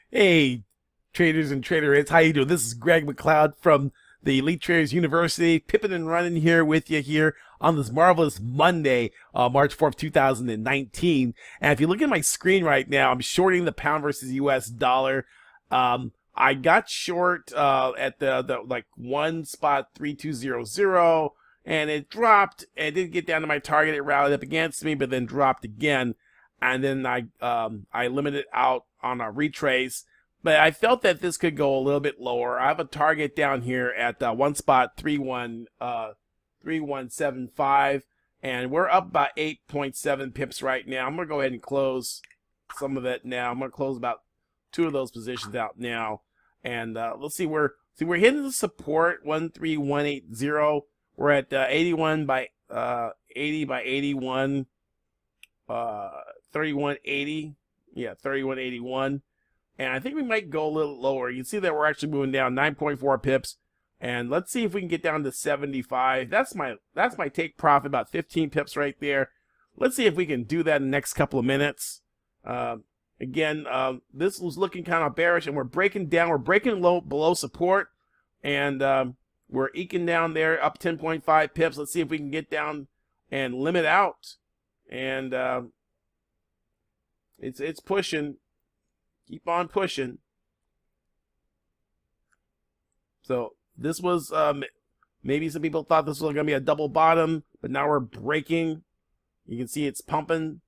Hey, traders and traderettes, how you doing? This is Greg McLeod from the Elite Traders University, Pippin and Running here with you here on this marvelous Monday, March 4th, 2019. And if you look at my screen right now, I'm shorting the pound versus US dollar. I got short at the like 1.3200, and it dropped and didn't get down to my target. It rallied up against me, but then dropped again. And then I limited out on a retrace, but I felt that this could go a little bit lower. I have a target down here at 3175, and we're up about 8.7 pips right now. I'm gonna go ahead and close some of it now. I'm gonna close about two of those positions out now, and let's see. We're hitting the support 13180. We're at 81 by 80 by 81. 3180, yeah, 3181, and I think we might go a little lower. You can see that we're actually moving down 9.4 pips, and let's see if we can get down to 75. That's my take profit, about 15 pips right there. Let's see if we can do that in the next couple of minutes. Again, this was looking kind of bearish, and we're breaking down. We're breaking low below support, and we're eking down there up 10.5 pips. Let's see if we can get down and limit out. And it's pushing. Keep on pushing. So this was maybe some people thought this was gonna be a double bottom, but now we're breaking. You can see it's pumping.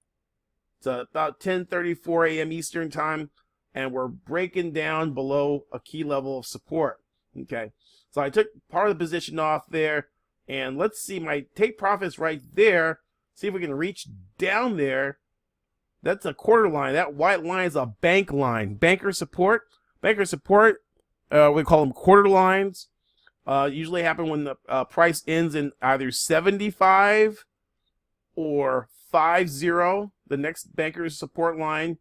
It's about 10:34 a.m. Eastern time, and we're breaking down below a key level of support. Okay, so I took part of the position off there, and let's see, my take profits right there. See if we can reach down there. That's a quarter line. That white line is a bank line. Banker support. Banker support, we call them quarter lines. Usually happen when the price ends in either 75 or 50. The next banker's support line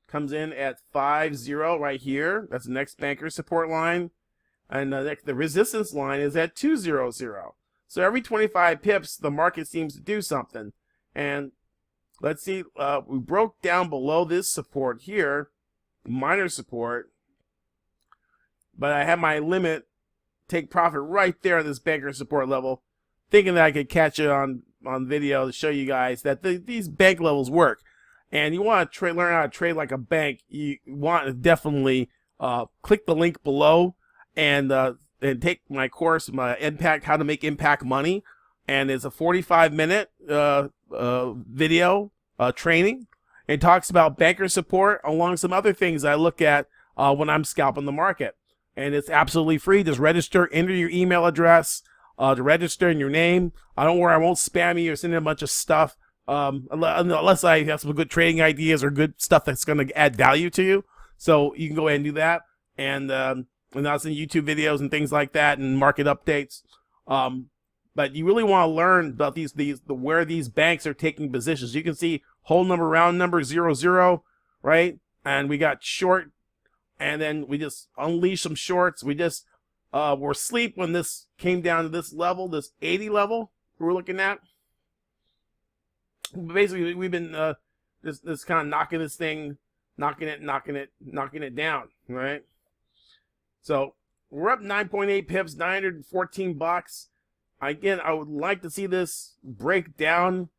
comes in at 50 right here. That's the next banker's support line. And the resistance line is at 200. So every 25 pips, the market seems to do something. And let's see, we broke down below this support here, minor support, but I had my limit take profit right there on this banker support level, thinking that I could catch it on video to show you guys that these bank levels work. And you want to learn how to trade like a bank, you want to definitely click the link below and take my course, my Impact, how to make impact money. And it's a 45-minute video training. It talks about banker support along some other things I look at when I'm scalping the market. And it's absolutely free. Just register, enter your email address to register in your name. Don't worry, I won't spam you or send you a bunch of stuff unless I have some good trading ideas or good stuff that's going to add value to you. So you can go ahead and do that. And I'll send YouTube videos and things like that and market updates. But you really want to learn about where these banks are taking positions. You can see whole number, round number, 00, right? And we got short, and then we just unleashed some shorts. We just were asleep when this came down to this level, this 80 level we're looking at. Basically, we've been this kind of knocking this thing, knocking it down, right? So we're up 9.8 pips, 914 bucks. Again, I would like to see this break down,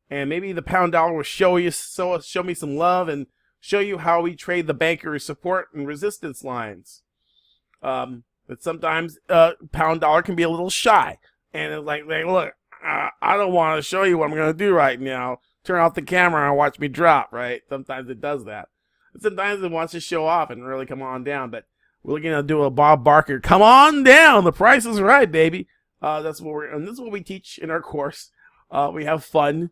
and maybe the pound dollar will show me some love and show you how we trade the banker support and resistance lines. But sometimes pound dollar can be a little shy, and it's like look, I don't want to show you what I'm going to do right now. Turn off the camera and watch me drop, right? Sometimes it does that. And sometimes it wants to show off and really come on down, but we're going to do a Bob Barker, come on down, the price is right, baby. This is what we teach in our course. We have fun.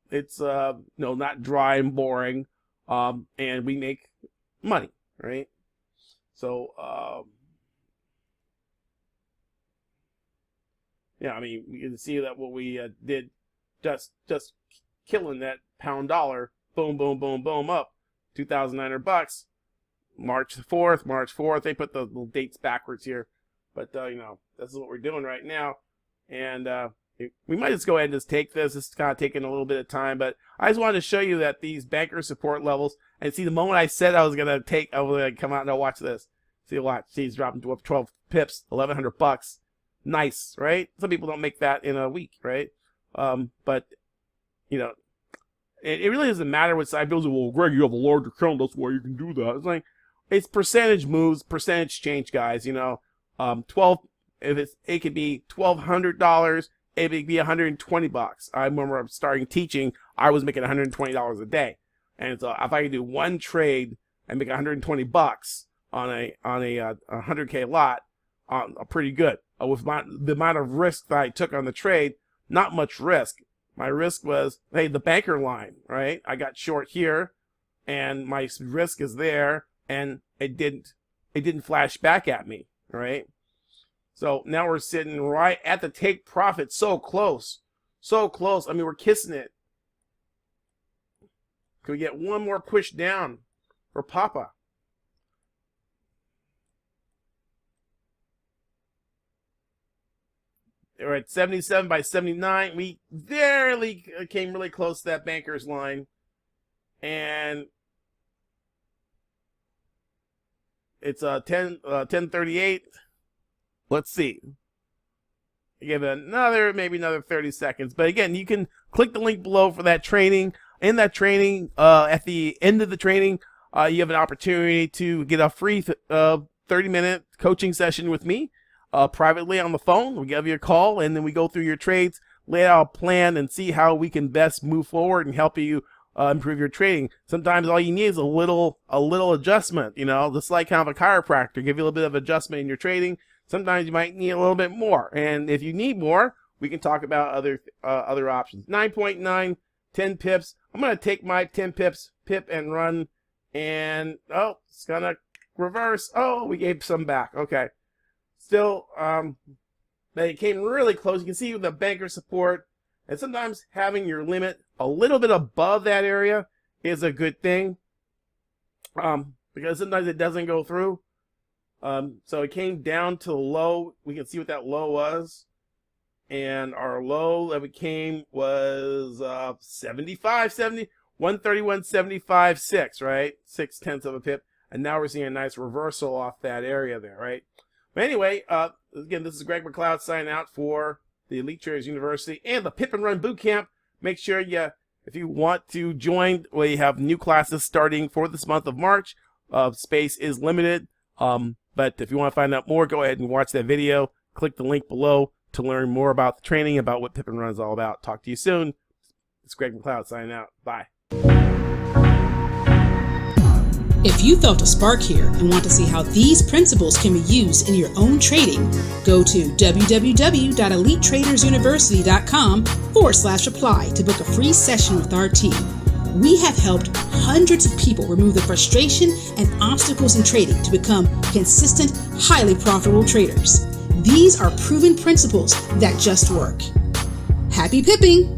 It's not dry and boring. And we make money, right? So yeah, I mean, you can see that what we did, just killing that pound dollar, boom, boom, boom, boom, up 2,900 bucks. March 4th. They put the little dates backwards here. But, this is what we're doing right now. And, we might just go ahead and just take this. This is kind of taking a little bit of time, but I just wanted to show you that these banker support levels, and see, the moment I said I was going to come out and watch this. See, watch. See, it's dropping to 12 pips, $1,100. Nice, right? Some people don't make that in a week, right? But, you know, it really doesn't matter what side goes. Well, Greg, you have a larger account, that's why you can do that. It's like, it's percentage moves, percentage change, guys. You know, 12. It could be $1,200. It could be $120. I remember I'm starting teaching. I was making $120 a day, and so if I could do one trade and make $120 on a 100K lot, pretty good. With the amount of risk that I took on the trade, not much risk. My risk was, hey, the banker line, right? I got short here, and my risk is there, and it didn't flash back at me, right? So now we're sitting right at the take profit, so close, so close. I mean, we're kissing it. Can we get one more push down for Papa? We're at 77 by 79. We barely came really close to that banker's line. And it's 10:38. Let's see. Give it maybe another 30 seconds. But again, you can click the link below for that training. In that training, at the end of the training, you have an opportunity to get a free 30-minute coaching session with me. Privately on the phone. We give you a call, and then we go through your trades, lay out a plan, and see how we can best move forward and help you improve your trading. Sometimes all you need is a little adjustment, you know, just like kind of a chiropractor, give you a little bit of adjustment in your trading. Sometimes you might need a little bit more, and if you need more, we can talk about other options. 9.9, 10 pips. I'm going to take my 10 pips, Pip and Run, and it's going to reverse. Oh, we gave some back. Okay. Still, but it came really close. You can see with the banker support, and sometimes having your limit a little bit above that area is a good thing, because sometimes it doesn't go through. So it came down to the low. We can see what that low was, and our low that we came was 131.75.6, right? 0.6 of a pip, and now we're seeing a nice reversal off that area there, right? But anyway, again, this is Greg McLeod signing out for the Elite Traders University and the Pip and Run Bootcamp. Make sure if you want to join, we have new classes starting for this month of March. Space is limited, but if you want to find out more, go ahead and watch that video. Click the link below to learn more about the training, about what Pip and Run is all about. Talk to you soon. It's Greg McLeod signing out. Bye. If you felt a spark here and want to see how these principles can be used in your own trading, go to www.elitetradersuniversity.com/apply to book a free session with our team. We have helped hundreds of people remove the frustration and obstacles in trading to become consistent, highly profitable traders. These are proven principles that just work. Happy pipping!